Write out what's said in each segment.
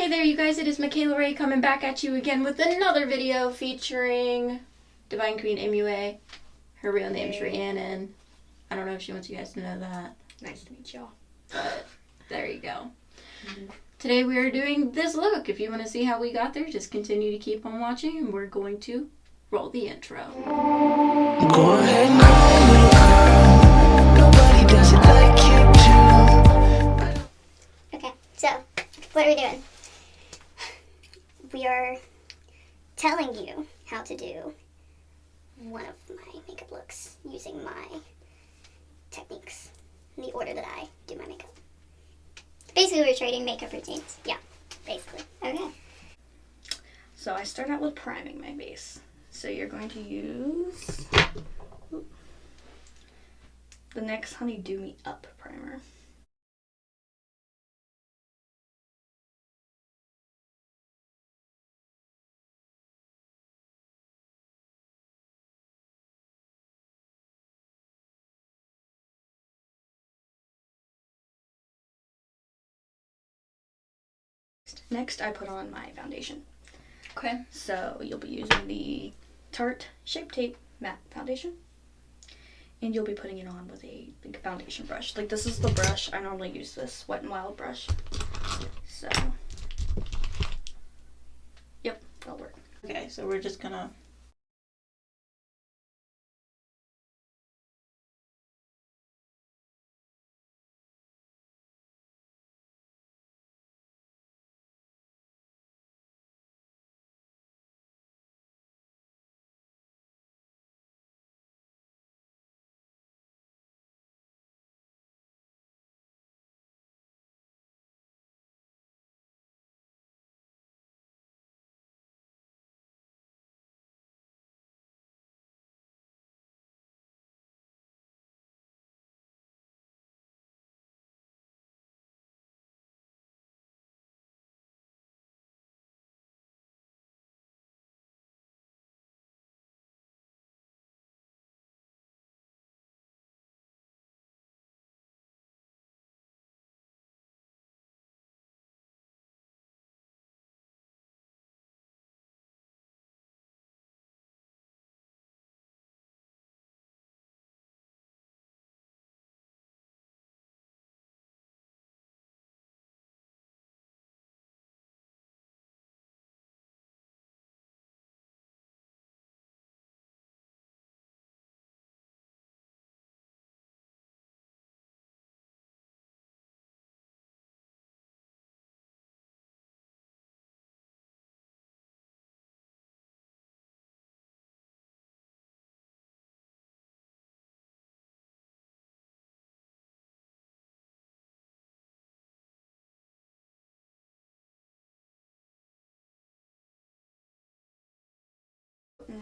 Hey there you guys, it is Michaela Ray coming back at you again with another video featuring Divine Queen MUA. Her real name's Rhiannon. I don't know if she wants you guys to know that. Nice to meet y'all. But there you go. Today we are doing this look. If you want to see how we got there, just continue to keep on watching and we're going to roll the intro. Go ahead now, nobody does it like you do. Okay, so what are we doing? We are telling you how to do one of my makeup looks using my techniques in the order that I do my makeup. Basically, we're trading makeup routines. Yeah, basically. Okay. So I start out with priming my base. So you're going to use the NYX Honey Do Me Up primer. Next, I put on my foundation. Okay. So you'll be using the Tarte Shape Tape Matte Foundation. And you'll be putting it on with a big foundation brush. Like, this is the brush. I normally use this Wet n Wild brush. So, yep, that'll work. Okay, so we're just gonna...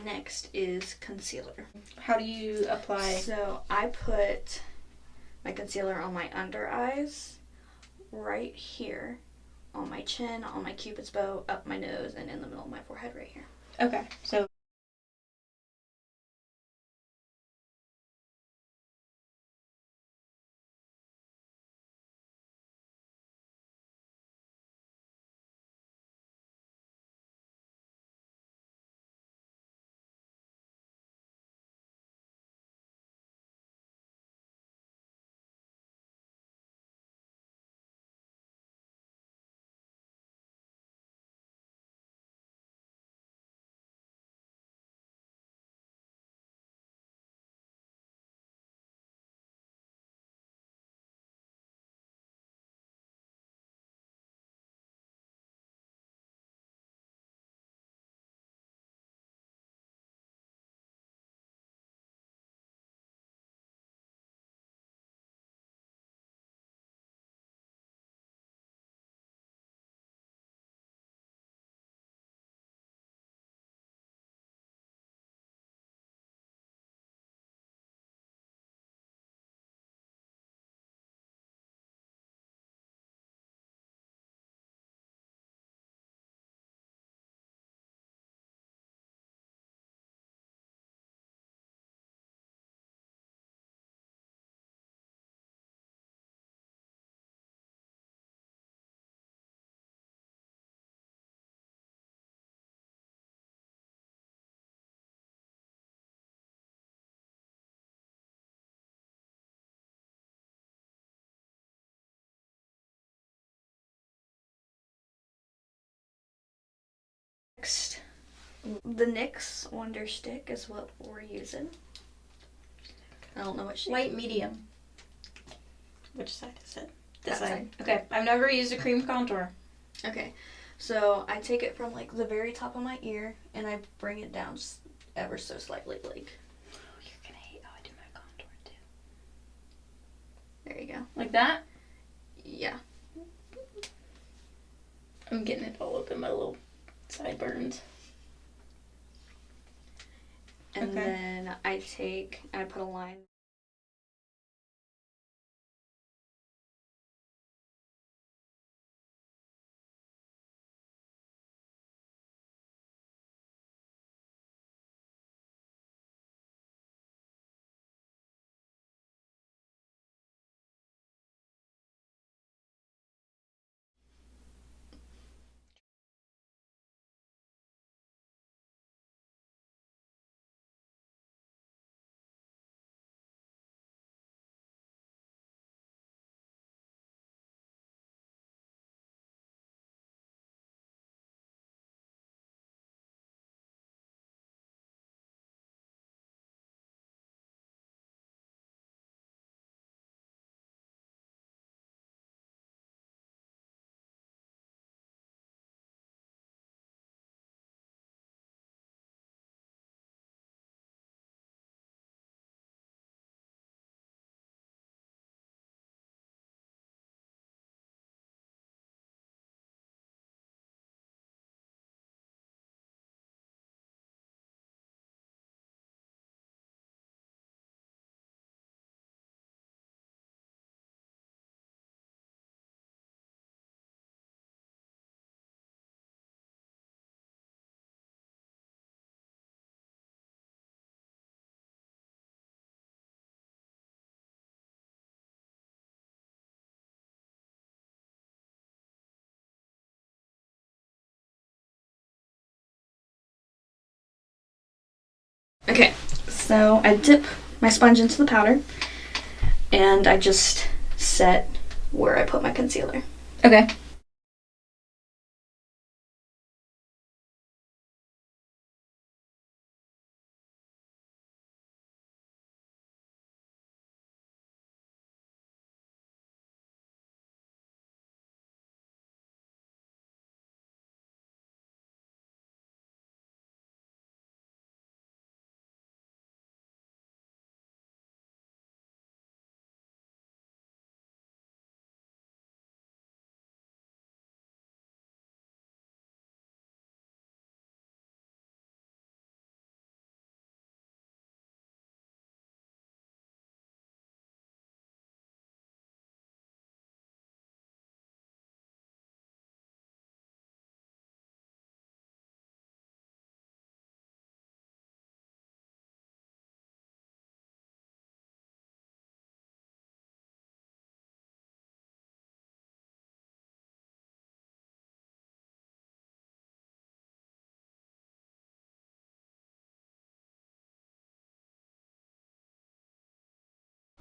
Next is concealer. How do you apply... So I put my concealer on my under eyes, right here, on my chin, on my cupid's bow, up my nose, and in the middle of my forehead right here. Okay, so... Next, the NYX Wonder Stick is what we're using. I don't know what shade. Light medium. Which side is it? This That side. Okay. I've never used a cream contour. Okay, so I take it from like the very top of my ear and I bring it down just ever so slightly, like. Oh, you're gonna hate how I do my contour too. There you go. Like that? Yeah. I'm getting it all up in my little sideburns. And Okay. then I put a line. Okay, so I dip my sponge into the powder and I just set where I put my concealer. Okay.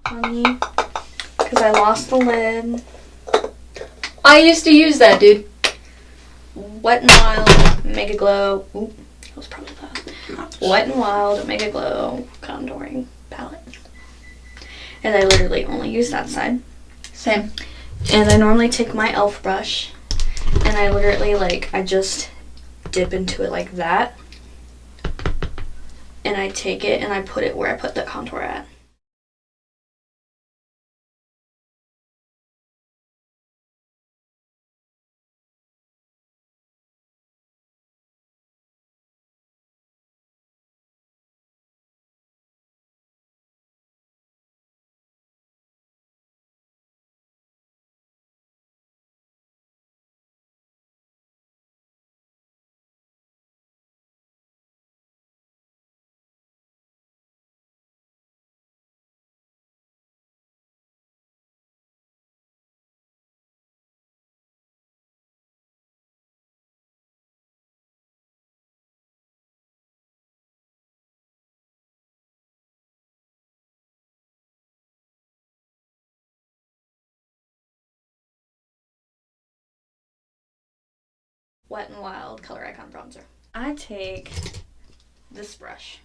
Honey, because I lost the lid. I used to use that, dude. Wet n Wild Mega Glow. Ooh, that was probably loud. Wet n Wild Mega Glow contouring palette. And I literally only use that side. Same. And I normally take my e.l.f. brush and I literally I just dip into it like that. And I take it and I put it where I put the contour at. Wet n Wild Color Icon Bronzer. I take this brush.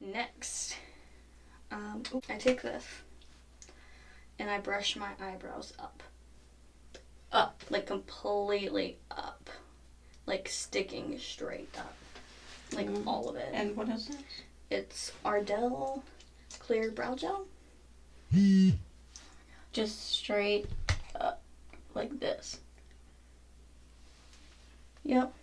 Next, I take this and I brush my eyebrows up. Up, like completely up. Like sticking straight up. Like all of it. And what is this? It's Ardell Clear Brow Gel. Just straight up, like this. Yep.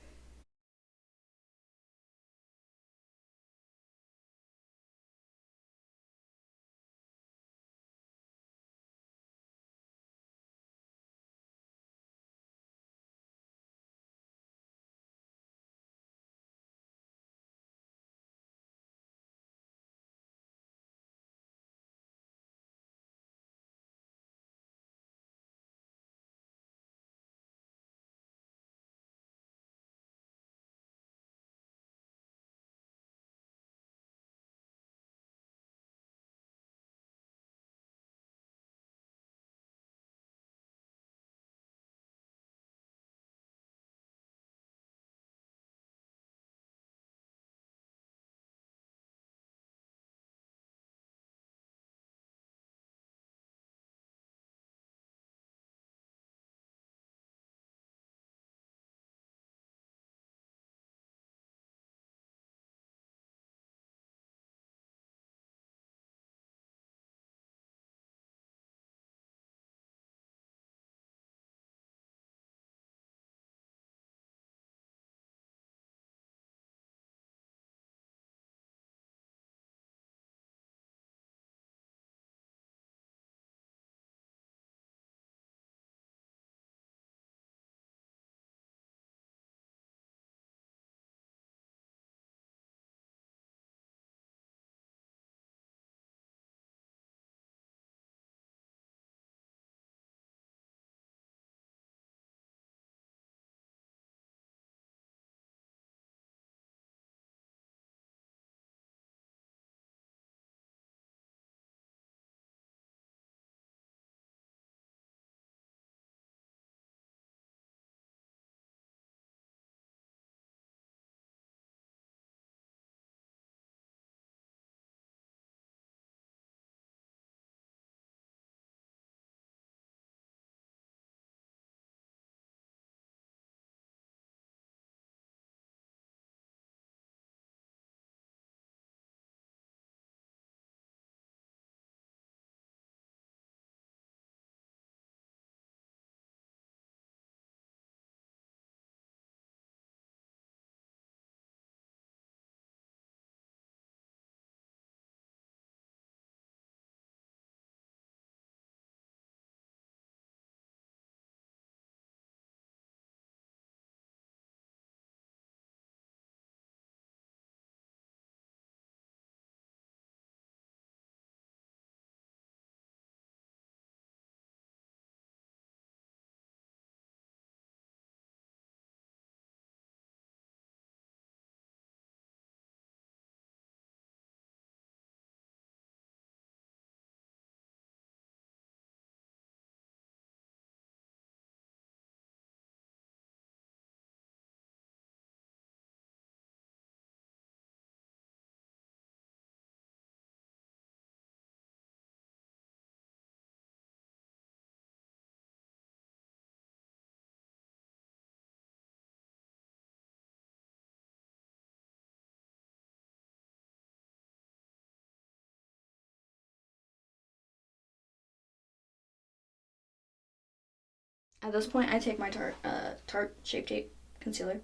At this point, I take my Tarte Shape Tape Concealer,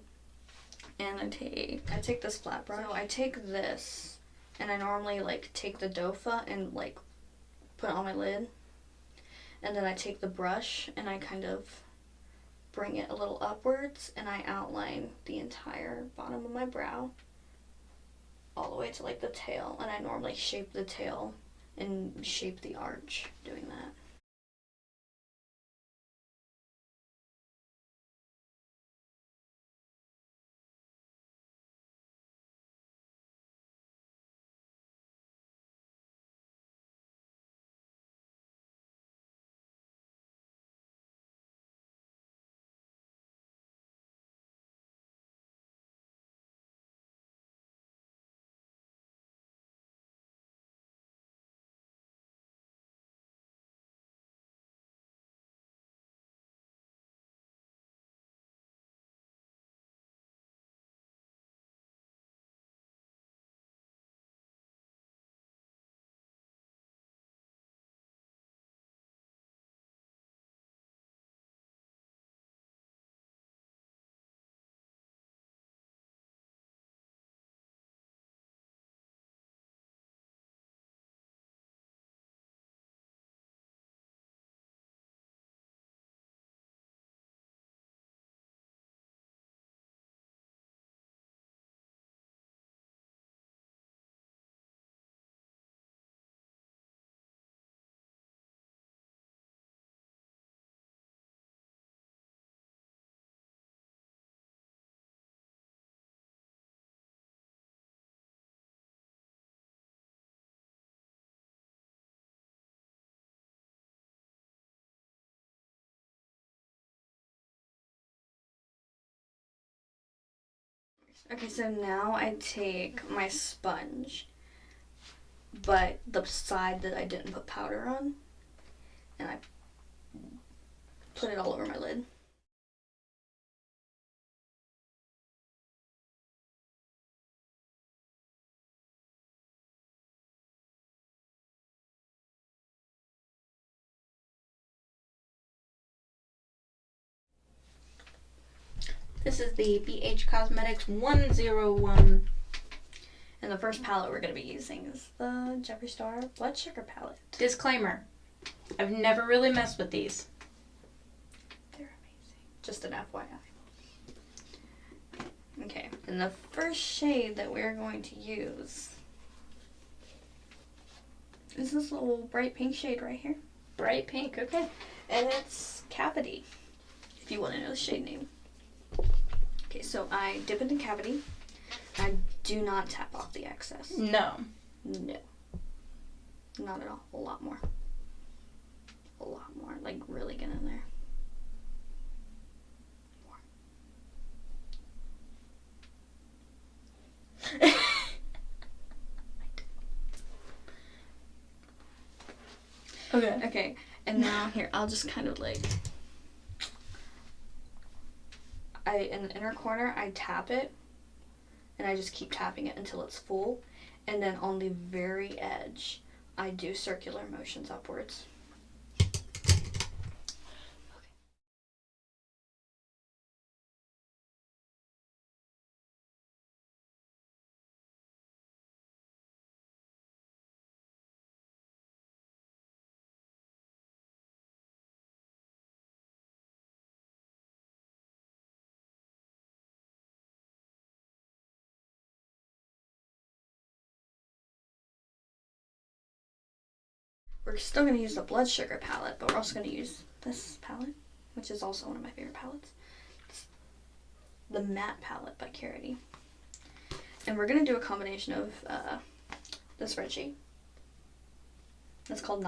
and I take this flat brush. So I take this, and I normally like take the dofa and like put it on my lid, and then I take the brush and I kind of bring it a little upwards, and I outline the entire bottom of my brow all the way to like the tail, and I normally shape the tail and shape the arch doing that. Okay, so now I take my sponge, but the side that I didn't put powder on, and I put it all over my lid. This is the BH Cosmetics 101. And the first palette we're going to be using is the Jeffree Star Blood Sugar palette. Disclaimer, I've never really messed with these. They're amazing. Just an FYI. Okay, and the first shade that we're going to use is this little bright pink shade right here. Bright pink, okay. And it's Cavity, if you want to know the shade name. Okay, so I dip into Cavity. I do not tap off the excess. No. No. Not at all. A lot more. A lot more. Like, really get in there. More. Okay. Okay, and now here, I'll just kind of like... in the inner corner, I tap it. And I just keep tapping it until it's full. And then on the very edge, I do circular motions upwards. We're still going to use the Blood Sugar palette, but we're also going to use this palette, which is also one of my favorite palettes. It's the Matte palette by Carity. And we're going to do a combination of this red shade. That's called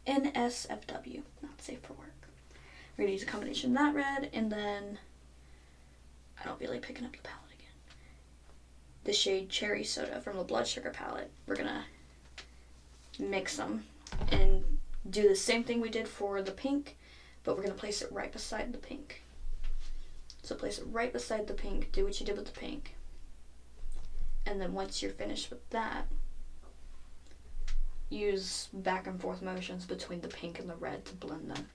NSFW, not safe for work. We're going to use a combination of that red, and then I don't feel like picking up the palette again. The shade Cherry Soda from the Blood Sugar palette. We're going to mix them and do the same thing we did for the pink, but we're going to place it right beside the pink. So place it right beside the pink, do what you did with the pink, and then once you're finished with that, use back and forth motions between the pink and the red to blend them.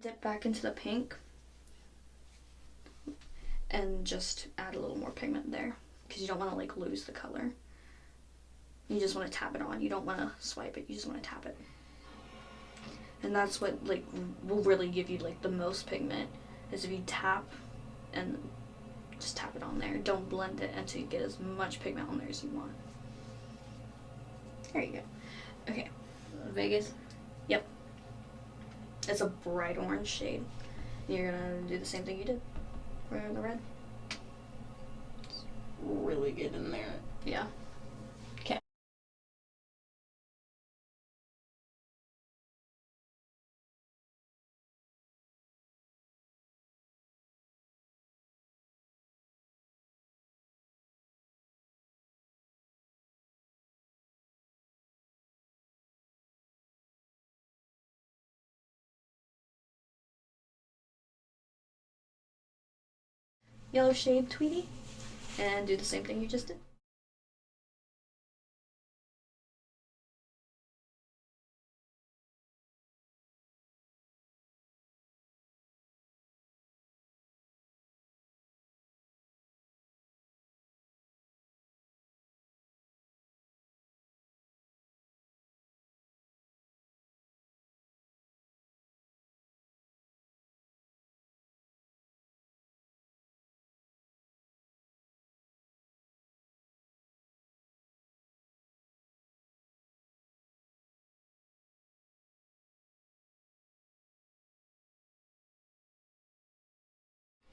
Dip back into the pink and just add a little more pigment there because you don't want to like lose the color. You just want to tap it on. You don't want to swipe it. You just want to tap it. And that's what like will really give you like the most pigment is if you tap and just tap it on there. Don't blend it until you get as much pigment on there as you want. There you go. Okay. Vegas. Yep. It's a bright orange shade. You're gonna do the same thing you did for the red. Really get in there. Yeah. Yellow shade Tweety, and do the same thing you just did.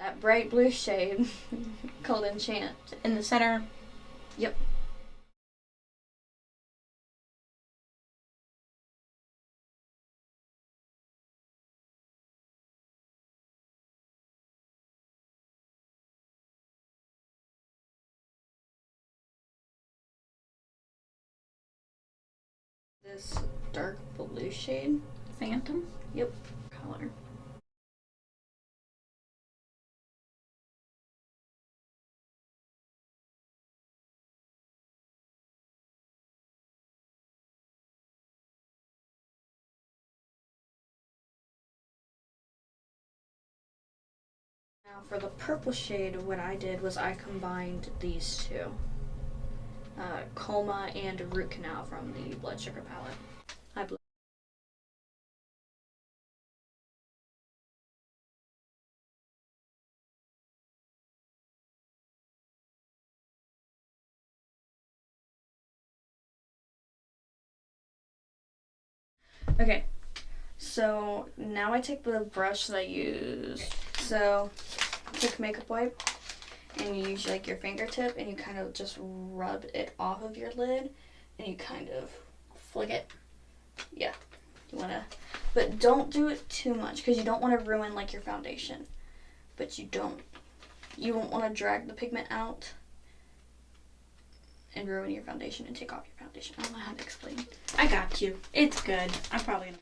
That bright blue shade called Enchant. In the center. Yep. This dark blue shade. Phantom. Yep. Color. Now for the purple shade, what I did was I combined these two. Coma and Root Canal from the Blood Sugar palette. I blend. Okay, so now I take the brush that I use. So take makeup wipe and you use like your fingertip and you kind of just rub it off of your lid and you kind of Flick it. yeah, you wanna, but don't do it too much because you don't want to ruin like your foundation. But you won't want to drag the pigment out and ruin your foundation and take off your foundation. I don't know how to explain. I got you. It's good. I'm probably gonna.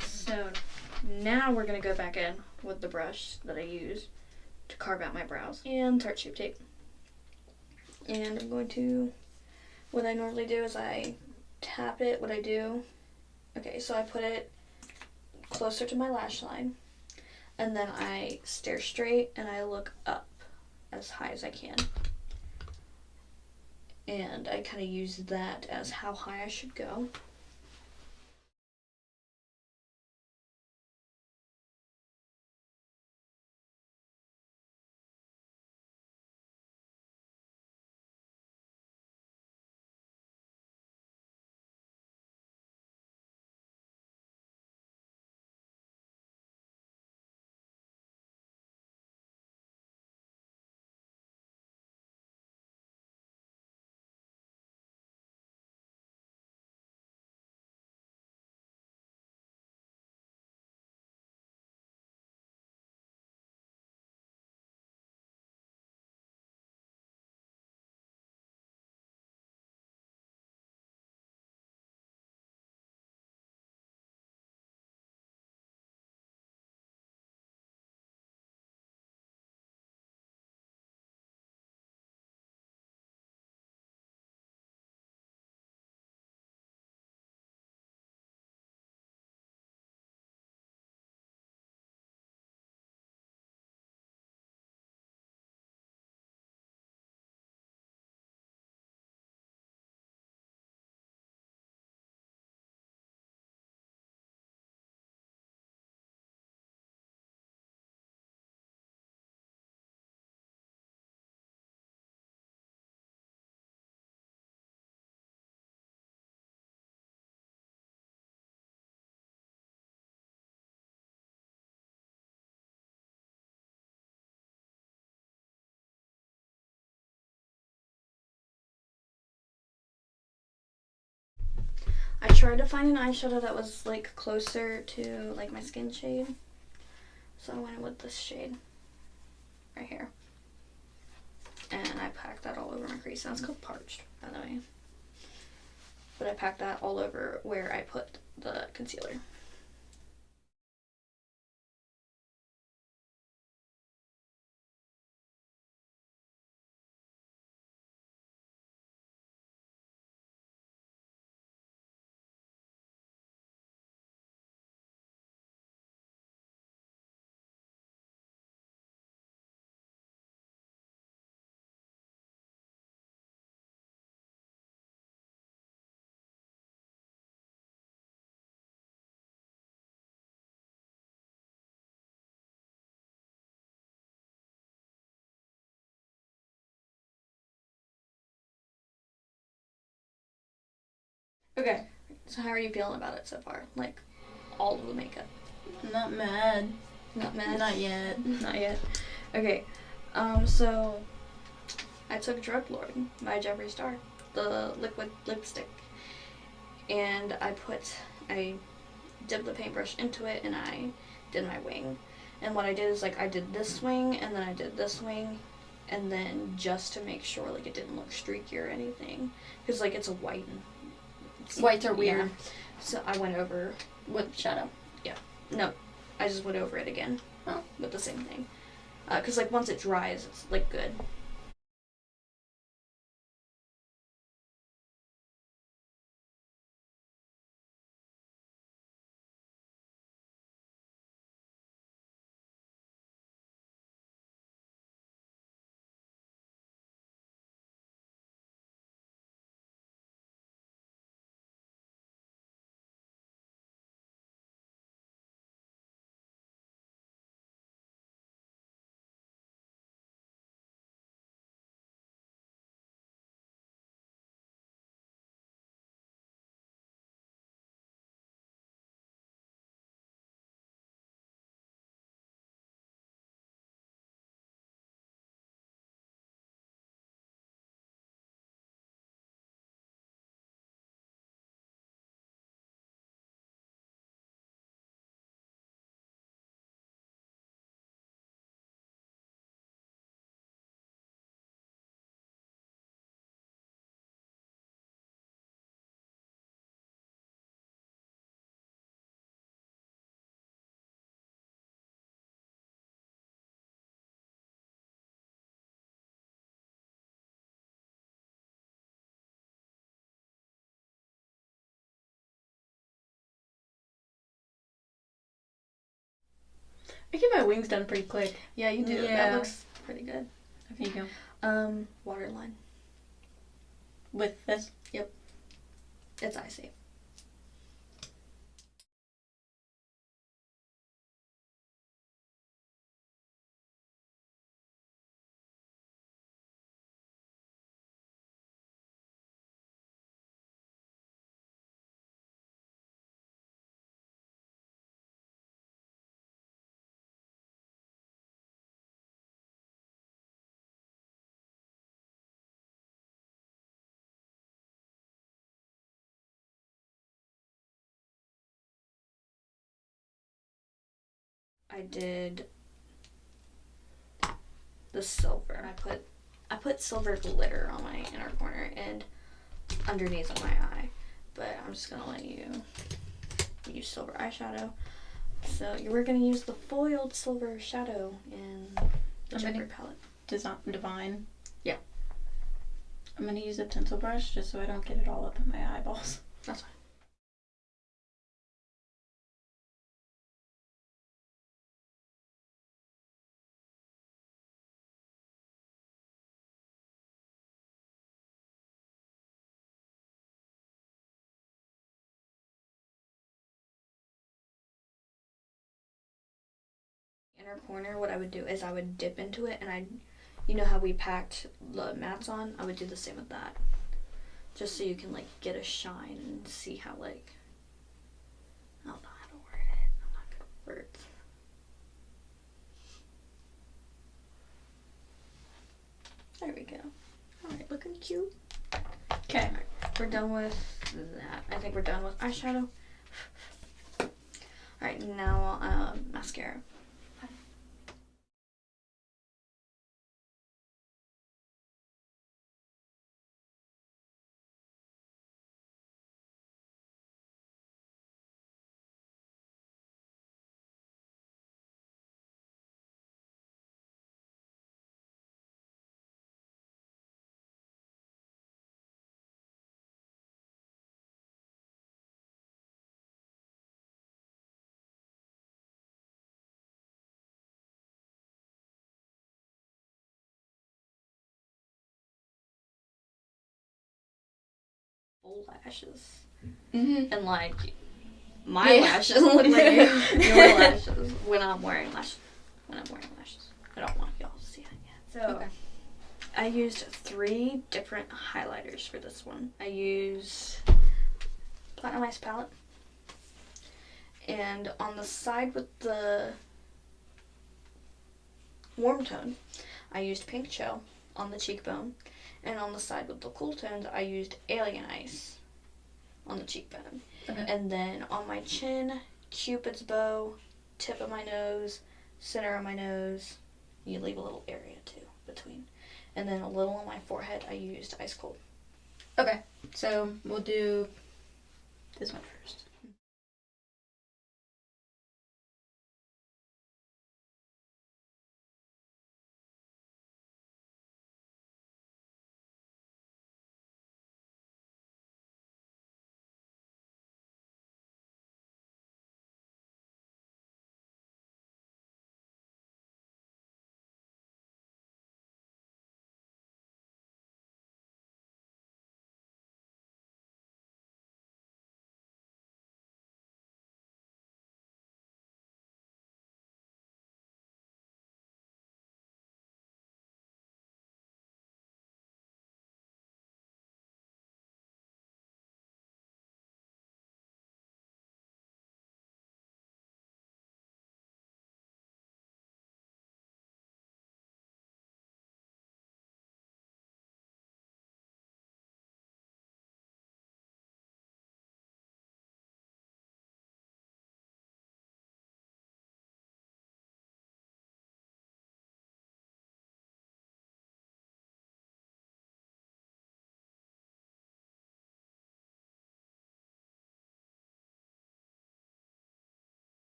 So now we're gonna go back in with the brush that I use to carve out my brows and Tarte Shape Tape. And I'm going to, what I normally do is I tap it, what I do, okay, so I put it closer to my lash line and then I stare straight and I look up as high as I can. And I kind of use that as how high I should go. I tried to find an eyeshadow that was like closer to like my skin shade. So I went with this shade right here. And I packed that all over my crease. That's called Parched, by the way. But I packed that all over where I put the concealer. Okay. So how are you feeling about it so far? Like, all of the makeup? Not mad. Not mad? Not yet. Not yet. Okay. So I took Drug Lord by Jeffree Star, the liquid lipstick, and I dipped the paintbrush into it and I did my wing. And what I did is like I did this wing and then I did this wing, and then just to make sure like it didn't look streaky or anything, because like it's a white. Whites are weird. Yeah. So I went over. With shadow. No, I just went over it again. Oh. With the same thing. Because like once it dries, it's like good. I get my wings done pretty quick. Yeah, you do. Yeah. That looks pretty good. There you go. Waterline. With this. It's eye safe. I did the silver. I put silver glitter on my inner corner and underneath of my eye, but I'm just gonna let you use silver eyeshadow. So we're gonna use the foiled silver shadow in the Jeffree palette. Divine. Yeah. I'm gonna use a pencil brush just so I don't get it all up in my eyeballs. That's fine. Inner corner, what I would do is I would dip into it, and you know how we packed the mattes on? I would do the same with that. Just so you can like get a shine and see how like, I don't know how to word it. I'm not good at words. There we go. Alright, looking cute. Okay. We're done with that I think we're done with eyeshadow. Alright, now mascara. Full lashes. Mm-hmm. And like my lashes look like your lashes when I'm wearing lashes. I don't want y'all to see that yet. So Okay. I used 3 different highlighters for this one. I used Platinum Ice palette, and on the side with the warm tone, I used Pink Chill on the cheekbone, and on the side with the cool tones, I used Alien Ice on the cheekbone. Okay. And then on my chin, Cupid's bow, tip of my nose, center of my nose. You leave a little area too between. And then a little on my forehead, I used Ice Cold. Okay, so we'll do this one first.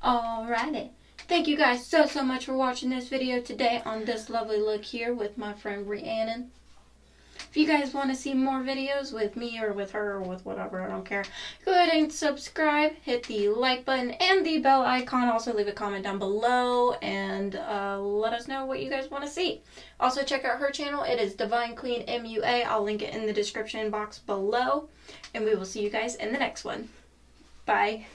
Alrighty. Thank you guys so much for watching this video today on this lovely look here with my friend Rhiannon. If you guys want to see more videos with me or with her or with whatever, I don't care, go ahead and subscribe, hit the like button and the bell icon. Also leave a comment down below and let us know what you guys want to see. Also check out her channel. It is divinequeenmua. I'll link it in the description box below. And we will see you guys in the next one. Bye.